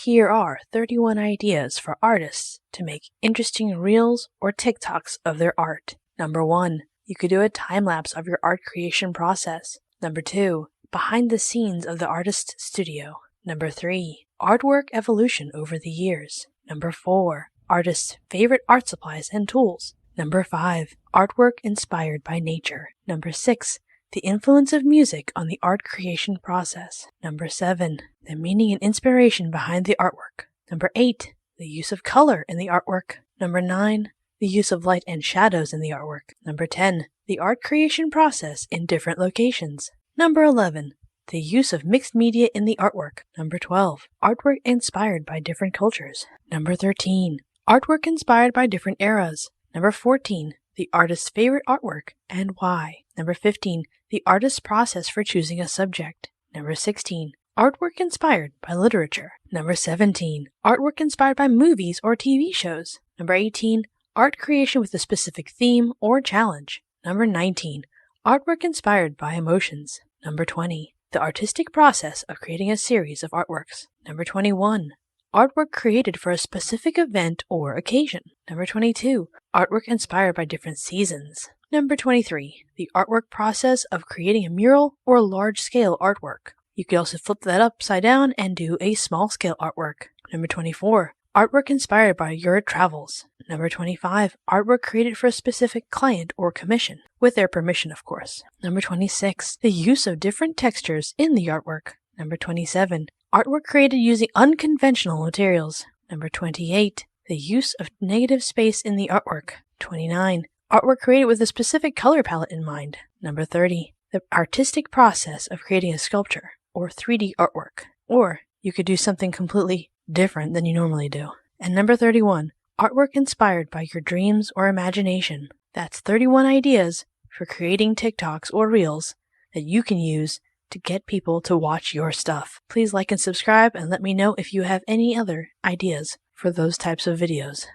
Here are 31 ideas for artists to make interesting reels or TikToks of their art. Number 1. You could do a time-lapse of your art creation process. Number 2. Behind the scenes of the artist's studio. Number 3. Artwork evolution over the years. Number 4. Artist's favorite art supplies and tools. Number 5. Artwork inspired by nature. Number 6. The influence of music on the art creation process. Number 7. The meaning and inspiration behind the artwork. Number 8. The use of color in the artwork. Number 9. The use of light and shadows in the artwork. Number 10. The art creation process in different locations. Number 11. The use of mixed media in the artwork. Number 12. Artwork inspired by different cultures. Number 13. Artwork inspired by different eras. Number 14. The artist's favorite artwork and why. Number 15. The artist's process for choosing a subject. Number 16. Artwork inspired by literature. Number 17. Artwork inspired by movies or TV shows. Number 18. Art creation with a specific theme or challenge. Number 19. Artwork inspired by emotions. Number 20. The artistic process of creating a series of artworks. Number 21. Artwork created for a specific event or occasion. Number 22. Artwork inspired by different seasons. Number 23. The artwork process of creating a mural or large-scale artwork. You could also flip that upside down and do a small-scale artwork. Number 24. Artwork inspired by your travels. Number 25. Artwork created for a specific client or commission, with their permission, of course. Number 26. The use of different textures in the artwork. Number 27. Artwork created using unconventional materials. Number 28. The use of negative space in the artwork. 29. Artwork created with a specific color palette in mind. Number 30. The artistic process of creating a sculpture or 3D artwork. Or you could do something completely different than you normally do. And number 31. Artwork inspired by your dreams or imagination. That's 31 ideas for creating TikToks or Reels that you can use to get people to watch your stuff. Please like and subscribe and let me know if you have any other ideas for those types of videos.